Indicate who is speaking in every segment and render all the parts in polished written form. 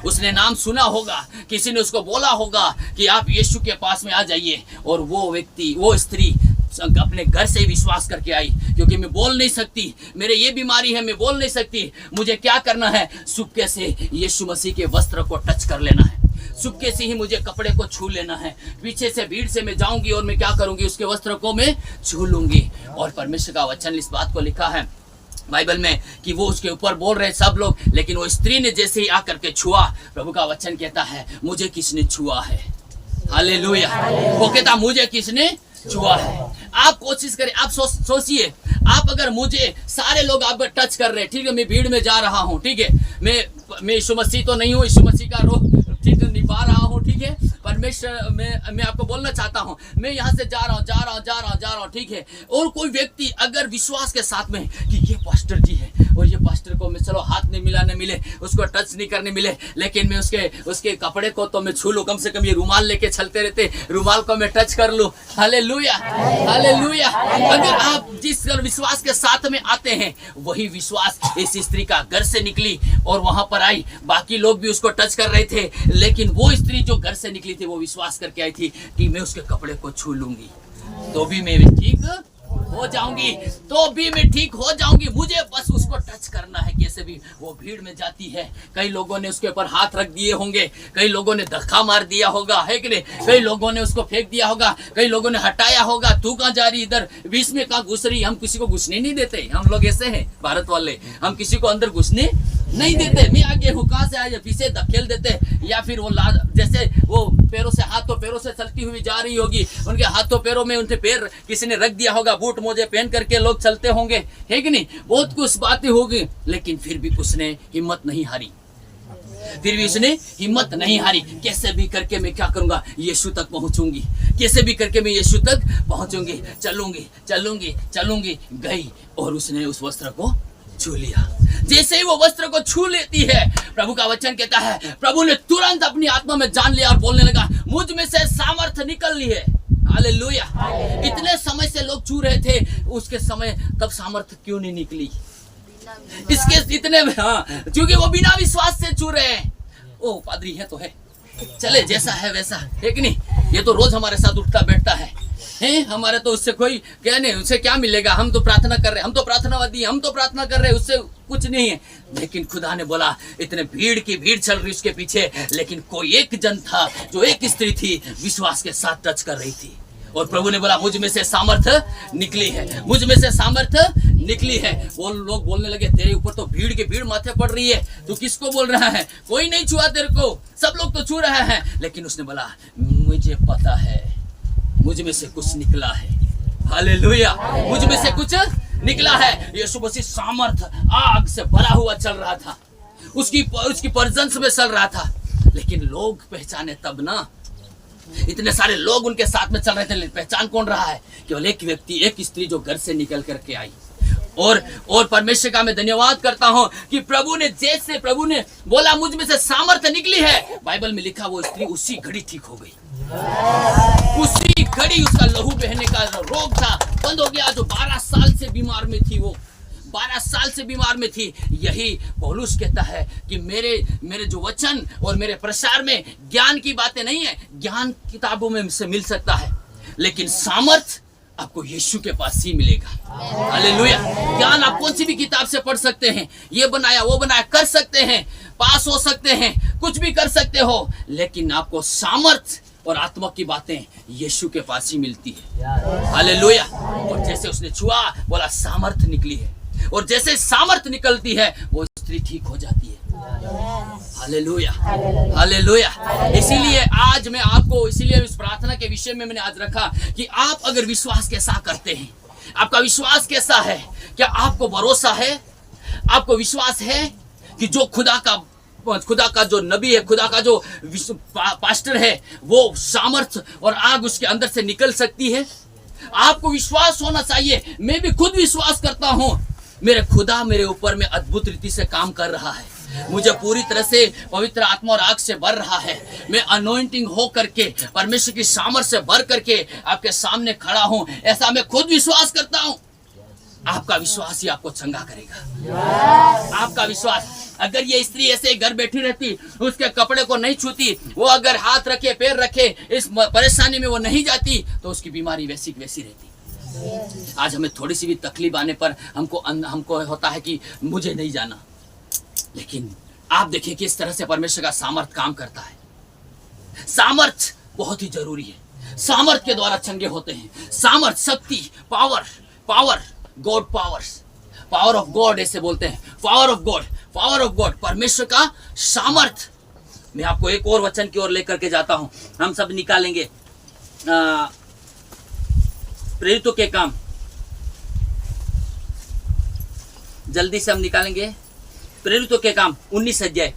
Speaker 1: उसने नाम सुना होगा, किसी ने उसको बोला होगा कि आप यीशु के पास में आ जाइए, और वो व्यक्ति, वो स्त्री अपने घर से ही विश्वास करके आई, क्योंकि मैं बोल नहीं सकती, मेरे ये बीमारी है, मैं बोल नहीं सकती, मुझे क्या करना है, चुपके से यीशु मसीह के वस्त्र को टच कर लेना है, चुपके से ही मुझे कपड़े को छू लेना है, पीछे से भीड़ से मैं जाऊंगी और मैं क्या करूंगी, उसके वस्त्र को मैं छू लूंगी। और परमेश्वर का वचन इस बात को लिखा है बाइबल में कि वो उसके ऊपर बोल रहे सब लोग, लेकिन वो स्त्री ने जैसे ही आकर के छुआ, प्रभु का वचन कहता है मुझे किसने छुआ है, हालेलुया। वो कहता मुझे किसने छुआ है। आप कोशिश करें, आप सोचिए, आप अगर मुझे सारे लोग आप टच कर रहे हैं, ठीक है, मैं भीड़ में जा रहा हूँ, ठीक है, मैं यीशु मसीह तो नहीं हूँ, यीशु मसीह का रोग ठीक नहीं पा रहा हूँ, ठीक है, परमेश्वर मैं आपको बोलना चाहता हूँ, मैं यहाँ से जा रहा हूँ, ठीक है, और कोई व्यक्ति अगर विश्वास के साथ में कि ये पास्टर जी है और ये पास्टर को मैं चलो हाथ नहीं मिलाने मिले, उसको टच नहीं करने मिले, लेकिन मैं उसके कपड़े को तो मैं छू लूँ, कम से कम ये रुमाल लेके चलते रहते, रुमाल को मैं टच कर लूँ, हालेलुया हालेलुया। अगर आप जिस विश्वास के साथ में आते हैं, वही विश्वास इस स्त्री का घर से निकली और वहां पर आई, बाकी लोग भी उसको टच कर रहे थे, लेकिन वो स्त्री जो घर से निकली थी वो विश्वास करके आई थी कि मैं उसके कपड़े को छू लूंगी तो भी मैं ठीक हो जाऊंगी, तो भी मैं ठीक हो जाऊंगी, मुझे बस उसको टच करना है। कैसे भी वो भीड़ में जाती है, कई लोगों ने उसके ऊपर हाथ रख दिए होंगे, कई लोगों ने धक्का मार दिया होगा, है कि नहीं, कई लोगों ने उसको फेंक दिया होगा, कई लोगों ने हटाया होगा, तू कहाँ जा रही, इधर बीच में कहाँ घुस रही। हम किसी को घुसने नहीं देते, हम लोग ऐसे हैं भारत वाले, हम किसी को अंदर घुसने नहीं देते। मैं आगे हूँ, कहाँ से आए, पीछे धकेल देते, या फिर वो जैसे वो पैरों से हाथों पैरों से चलती हुई जा रही होगी, उनके हाथों पैरों में उनके पैर किसी ने रख दिया होगा, बूट मोजे पहन करके लोग चलते होंगे, है कि नहीं, बहुत कुछ बातें होगी, लेकिन फिर भी उसने हिम्मत नहीं हारी, कैसे भी करके मैं क्या करूंगा, यीशु तक पहुंचूंगी, कैसे भी करके मैं यीशु तक पहुंचूंगी, चलूंगी, गई और उसने उस वस्त्र को छू लिया। जैसे ही वो वस्त्र को छू लेती है, प्रभु का वचन कहता है प्रभु ने तुरंत अपनी आत्मा में जान लिया और बोलने लगा, मुझ में से सामर्थ्य निकल ली है, हालेलुया। इतने समय से लोग छू रहे थे, उसके समय तब सामर्थ्य क्यों नहीं निकली, इसके इतने, हाँ, क्योंकि वो बिना विश्वास से छू रहे हैं। ओ पादरी है तो है, चले जैसा है वैसा, है कि नहीं, ये तो रोज हमारे साथ उठता बैठता है, हमारे तो उससे कोई क्या नहीं, उससे क्या मिलेगा, हम तो प्रार्थना कर रहे हैं, हम तो प्रार्थनावादी, हम तो प्रार्थना कर रहे हैं, उससे कुछ नहीं है। लेकिन खुदा ने बोला, इतने भीड़ चल रही उसके पीछे, लेकिन कोई एक जन था, जो एक स्त्री थी, विश्वास के साथ टच कर रही थी, और प्रभु ने बोला मुझ में से सामर्थ्य निकली है, मुझ में से सामर्थ्य निकली है। वो लोग बोलने लगे, तेरे ऊपर तो भीड़ की भीड़ माथे पड़ रही है, तू किसको बोल रहा है, कोई नहीं छुआ तेरे को, सब लोग तो छू रहे हैं। लेकिन उसने बोला मुझे पता है, मुझ में से कुछ निकला है, हालेलुया, मुझ में से कुछ निकला है। यीशु मसीह सामर्थ आग से भरा हुआ चल रहा था, उसकी प्रेजेंस में चल रहा था, लेकिन लोग पहचाने तब ना, इतने सारे लोग उनके साथ में चल रहे थे, पहचान कौन रहा है, केवल एक व्यक्ति, एक स्त्री जो घर से निकल करके आई। और परमेश्वर का मैं धन्यवाद करता हूं कि प्रभु ने बोला मुझ में से सामर्थ्य निकली है, बाइबल में लिखा वो स्त्री उसी घड़ी ठीक हो गई, उसी घड़ी उसका लहू बहने का रोग था बंद हो गया। जो 12 साल से बीमार में थी, वो 12 साल से बीमार में थी। यही पौलुस कहता है कि मेरे जो वचन और मेरे प्रचार में ज्ञान की बातें नहीं है, ज्ञान किताबों में से मिल सकता है, लेकिन सामर्थ आपको यीशु के पास ही मिलेगा, हालेलुया। ज्ञान आप कौन सी भी किताब से पढ़ सकते हैं, ये बनाया वो बनाया कर सकते हैं, पास हो सकते हैं, कुछ भी कर सकते हो, लेकिन आपको सामर्थ और आत्मा की बातें यीशु के पास ही मिलती है, हालेलुया। और जैसे उसने छुआ, बोला सामर्थ निकली है, और जैसे सामर्थ निकलती है वो स्त्री ठीक हो जाती है, हालेलुया हालेलुया। इसीलिए आज मैं आपको, इसीलिए इस प्रार्थना के विषय में मैंने आज रखा कि आप अगर विश्वास कैसा करते हैं, आपका विश्वास कैसा है, क्या आपको भरोसा है, आपको विश्वास है कि जो खुदा का जो नबी है, खुदा का जो पास्टर है, वो सामर्थ और आग उसके अंदर से निकल सकती है। आपको विश्वास होना चाहिए। मैं भी खुद विश्वास करता हूं, मेरे खुदा मेरे ऊपर में अद्भुत रीति से काम कर रहा है, मुझे पूरी तरह से पवित्र आत्मा और आग से भर रहा है। मैं अनॉइंटिंग हो करके, परमेश्वर की सामर्थ्य से भर करके आपके सामने खड़ा हूं, ऐसा मैं खुद विश्वास करता हूं। आपका विश्वास ही आपको चंगा करेगा, आपका विश्वास। अगर ये स्त्री ऐसे घर बैठी रहती, उसके कपड़े को नहीं छूती, वो अगर हाथ रखे पैर रखे इस परेशानी में वो नहीं जाती, तो उसकी बीमारी वैसी की वैसी रहती। आज हमें थोड़ी सी भी तकलीफ आने पर हमको होता है कि मुझे नहीं जाना, लेकिन आप देखिए किस तरह से परमेश्वर का सामर्थ काम करता है। सामर्थ बहुत ही जरूरी है। सामर्थ के द्वारा चंगे होते हैं। सामर्थ, शक्ति, power, power, God powers, power of God ऐसे बोलते हैं। Power of God, power of God, परमेश्वर का सामर्थ। मैं आपको एक और वचन की ओर लेकर के जाता हूं। हम सब निकालेंगे प्रेरितों के काम, जल्दी से हम निकालेंगे प्रेरितों के काम 19 अध्याय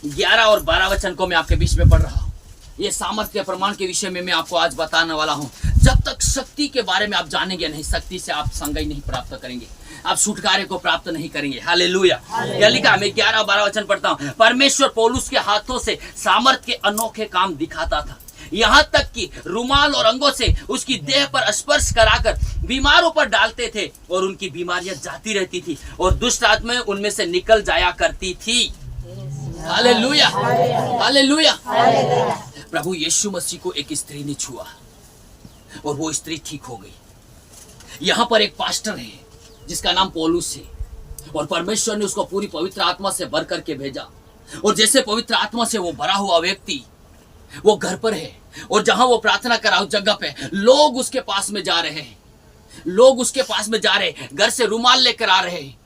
Speaker 1: 11 और 12 वचन को मैं आपके बीच में पढ़ रहा हूं। ये सामर्थ्य के प्रमाण के विषय में मैं आपको आज बताने वाला हूं। जब तक शक्ति के बारे में आप जानेंगे नहीं, शक्ति से आप संगति नहीं प्राप्त करेंगे, आप छुटकारे को प्राप्त नहीं करेंगे। हालेलुया। यह लिखा, मैं 11 और 12 वचन पढ़ता हूं। परमेश्वर पौलुस के हाथों से सामर्थ्य के अनोखे काम दिखाता था, यहाँ तक कि रुमाल और अंगों से उसकी देह पर स्पर्श कराकर बीमारों पर डालते थे और उनकी बीमारियां जाती रहती थी और दुष्ट आत्माएं उनमें से निकल जाया करती थी। Hallelujah, hallelujah. प्रभु यीशु मसीह को एक स्त्री ने छुआ और वो स्त्री ठीक हो गई। यहाँ पर एक पास्टर है जिसका नाम पौलुस है और परमेश्वर ने उसको पूरी पवित्र आत्मा से भर करके भेजा। और जैसे पवित्र आत्मा से वो भरा हुआ व्यक्ति वो घर पर है और जहां वो प्रार्थना करा उस जगह पे लोग उसके पास में जा रहे हैं, लोग उसके पास में जा रहे हैं, घर से रुमाल लेकर आ रहे हैं,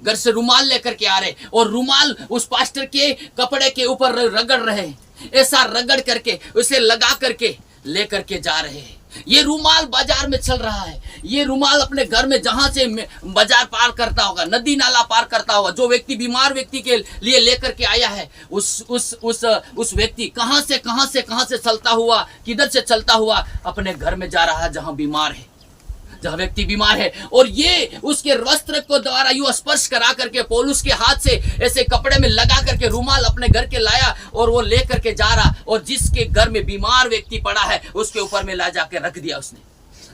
Speaker 1: घर से रुमाल लेकर के आ रहे और रुमाल उस पास्टर के कपड़े के ऊपर रगड़ रहे हैं, ऐसा रगड़ करके उसे लगा करके लेकर के जा रहे हैं। ये रुमाल बाजार में चल रहा है। ये रुमाल अपने घर में जहां से बाजार पार करता होगा, नदी नाला पार करता होगा, जो व्यक्ति बीमार व्यक्ति के लिए लेकर के आया है, उस व्यक्ति कहां से चलता हुआ, किधर से चलता हुआ अपने घर में जा रहा है जहां बीमार है, जहां व्यक्ति बीमार है। और ये उसके वस्त्र को द्वारा यूं स्पर्श करा करके पौलुस के हाथ से ऐसे कपड़े में लगा करके रुमाल अपने घर के लाया और वो ले करके जा रहा, और जिसके घर में बीमार व्यक्ति पड़ा है उसके ऊपर में ला जाके रख दिया, उसने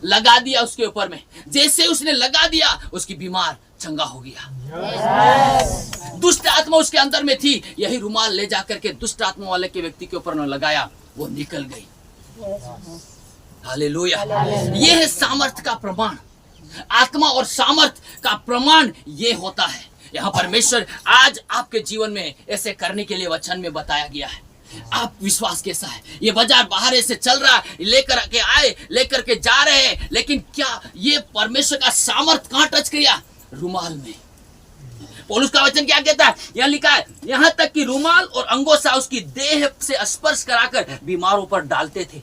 Speaker 1: लगा दिया उसके ऊपर में। जैसे उसने लगा दिया उसकी बीमार चंगा हो गया। दुष्ट आत्मा उसके अंदर में थी, यही रुमाल ले जाकर के दुष्ट आत्मा वाले के व्यक्ति के ऊपर लगाया, वो निकल गई। हालेलुया। ये है सामर्थ का प्रमाण। आत्मा और सामर्थ का प्रमाण ये होता है। यहाँ परमेश्वर आज आपके जीवन में ऐसे करने के लिए वचन में बताया गया है। आप विश्वास कैसा है? ये बाजार बाहर से चल रहा है, लेकर के आए, लेकर के जा रहे हैं, लेकिन क्या ये परमेश्वर का सामर्थ कहाँ टच किया? रुमाल में। पौलुस का वचन क्या कहता है? यहाँ लिखा है, यहाँ तक कि रुमाल और अंगों से उसकी देह से स्पर्श कराकर बीमारों पर डालते थे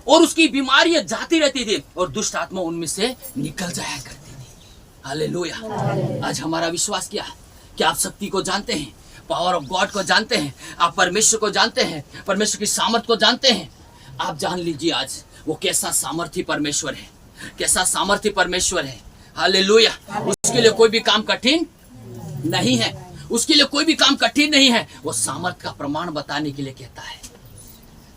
Speaker 1: और उसकी बीमारियां जाती रहती थी और दुष्ट आत्मा उनमें से निकल जाया करती थी। हालेलुया। आज हमारा विश्वास क्या है? क्या आप शक्ति को जानते हैं? पावर ऑफ गॉड को जानते हैं? आप परमेश्वर को जानते हैं? परमेश्वर की सामर्थ को जानते हैं? आप जान लीजिए आज वो कैसा सामर्थी परमेश्वर है, कैसा सामर्थी परमेश्वर है। हालेलुया। उसके लिए कोई भी काम कठिन नहीं है, उसके लिए कोई भी काम कठिन नहीं है। वो सामर्थ का प्रमाण बताने के लिए कहता है।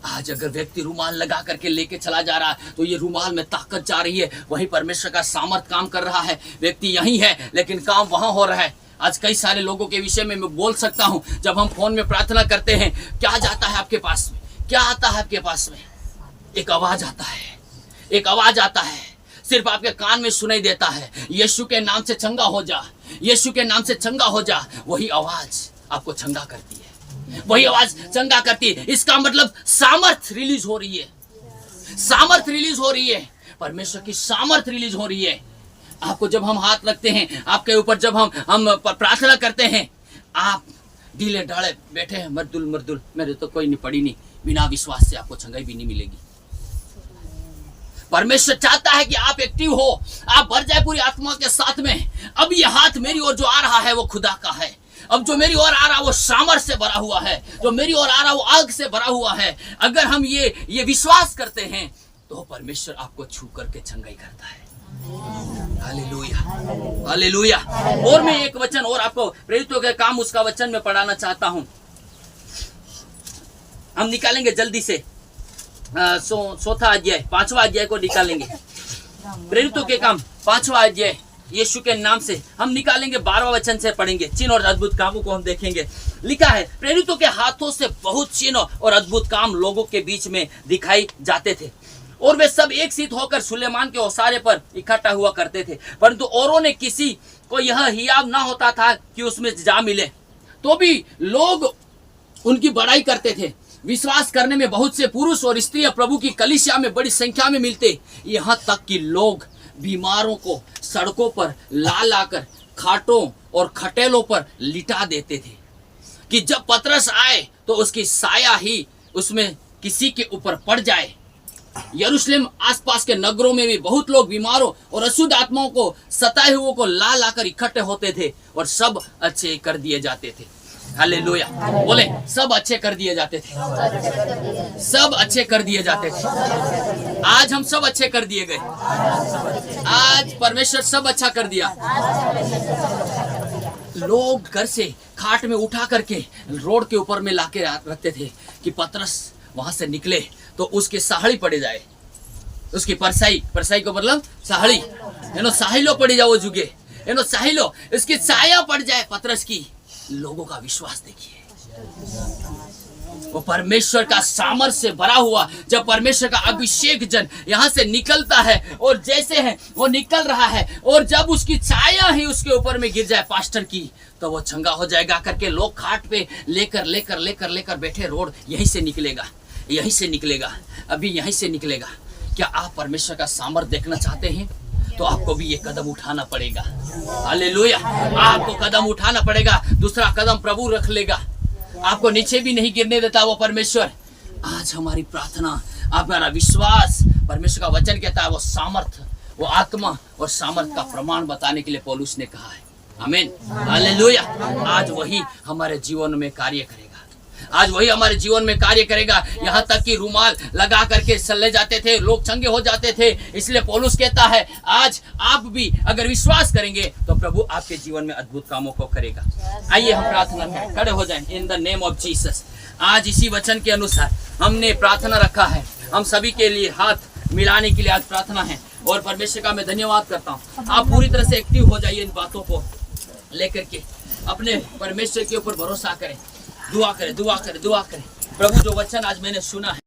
Speaker 1: आज अगर व्यक्ति रुमाल लगा करके लेके चला जा रहा है तो ये रुमाल में ताकत जा रही है, वही परमेश्वर का सामर्थ काम कर रहा है। व्यक्ति यही है लेकिन काम वहां हो रहा है। आज कई सारे लोगों के विषय में मैं बोल सकता हूं, जब हम फोन में प्रार्थना करते हैं, क्या जाता है आपके पास में? क्या आता है आपके पास में? एक आवाज आता है, एक आवाज आता है, सिर्फ आपके कान में सुनाई देता है, यीशु के नाम से चंगा हो जा, यीशु के नाम से चंगा हो जा। वही आवाज आपको चंगा करती है, वही आवाज चंगा करती है। इसका मतलब सामर्थ रिलीज हो रही है, सामर्थ रिलीज हो रही है, परमेश्वर की सामर्थ रिलीज हो रही है। आपको जब हम हाथ रखते हैं आपके ऊपर, जब हम प्रार्थना करते हैं, आप ढीले ढाले बैठे हैं, मर्दुल मर्दुल, मेरे तो कोई नहीं पड़ी नहीं, बिना विश्वास से आपको चंगाई भी नहीं मिलेगी। परमेश्वर चाहता है कि आप एक्टिव हो, आप भर जाए पूरी आत्मा के साथ में। अब ये हाथ मेरी ओर जो आ रहा है वो खुदा का है। अब जो मेरी ओर आ रहा वो सामर्थ से भरा हुआ है, जो मेरी ओर आ रहा वो आग से भरा हुआ है। अगर हम ये विश्वास करते हैं तो परमेश्वर आपको छू करके चंगाई करता है। Hallelujah, hallelujah. और मैं एक वचन और आपको प्रेरितों के काम उसका वचन में पढ़ाना चाहता हूं। हम निकालेंगे जल्दी से चौथा अध्याय, 5वां अध्याय को निकालेंगे। प्रेरितों के काम 5वां अध्याय यीशु के नाम से हम निकालेंगे। 12वां वचन से पढ़ेंगे। चिन्ह और अद्भुत कामों को हम देखेंगे। लिखा है, प्रेरितों के हाथों से बहुत चिन्ह और अद्भुत काम लोगों के बीच में दिखाई जाते थे और वे सब एक सीत होकर सुलेमान के ओसारे पर इकट्ठा हुआ करते थे। परंतु औरों ने किसी को यह हियाव ना होता था कि उसमें जा मिले, तो भी लोग उनकी बड़ाई करते थे। विश्वास करने में बहुत से पुरुष और स्त्रियां प्रभु की कलीसिया में बड़ी संख्या में मिलते, यहाँ तक कि लोग बीमारों को सड़कों पर ला लाकर खाटों और खटेलों पर लिटा देते थे कि जब पतरस आए तो उसकी साया ही उसमें किसी के ऊपर पड़ जाए। यरूशलेम आसपास के नगरों में भी बहुत लोग बीमारों और अशुद्ध आत्माओं को सताए हुओं को ला लाकर इकट्ठे होते थे और सब अच्छे कर दिए जाते थे। हालेलुया, बोले सब अच्छे कर दिए जाते थे। सब अच्छे कर दिए जाते थे। आज हम सब अच्छे कर दिए गए। आज परमेश्वर सब अच्छा कर दिया। लोग घर से खाट में उठा करके रोड के ऊपर में लाके रखते थे कि पतरस वहां से निकले तो उसके साहड़ी पड़े जाए, उसकी परसाई को मतलब साहड़ी, साहिलो पड़ी जाओ जुगे, साहिलो इसकी छाया पड़ जाए पतरस की। लोगों का विश्वास देखिए, वो परमेश्वर का सामर्थ्य से भरा हुआ। जब परमेश्वर का अभिषेक जन यहाँ से निकलता है और जैसे है वो निकल रहा है और जब उसकी छाया ही उसके ऊपर में गिर जाए पास्टर की, तो वो चंगा हो जाएगा करके लोग खाट पे लेकर लेकर लेकर लेकर बैठे। रोड यहीं से निकलेगा, यहीं से निकलेगा, अभी यहीं से निकलेगा। क्या आप परमेश्वर का सामर्थ्य देखना चाहते हैं? तो आपको भी ये कदम उठाना पड़ेगा। हालेलुया, आपको कदम उठाना पड़ेगा। दूसरा कदम प्रभु रख लेगा, आपको नीचे भी नहीं गिरने देता वो परमेश्वर। आज हमारी प्रार्थना, हमारा विश्वास, परमेश्वर का वचन कहता है वो सामर्थ, वो आत्मा और सामर्थ का प्रमाण बताने के लिए पौलुस ने कहा है। आमीन, हालेलुया। आज वही हमारे जीवन में कार्य करेगा, आज वही हमारे जीवन में कार्य करेगा। यहाँ तक कि रुमाल लगा करके चले जाते थे, लोग चंगे हो जाते थे। इसलिए पौलुस कहता है आज आप भी अगर विश्वास करेंगे तो प्रभु आपके जीवन में अद्भुत कामों को करेगा। आइए हम प्रार्थना करें, खड़े हो जाएं in the name of Jesus. आज इसी वचन के अनुसार हमने प्रार्थना रखा है। हम सभी के लिए हाथ मिलाने के लिए आज प्रार्थना है और परमेश्वर का मैं धन्यवाद करता हूँ। आप पूरी तरह से एक्टिव हो जाइए, इन बातों को लेकर के अपने परमेश्वर के ऊपर भरोसा करें, दुआ करें, दुआ करें, दुआ करें। प्रभु जो वचन आज मैंने सुना है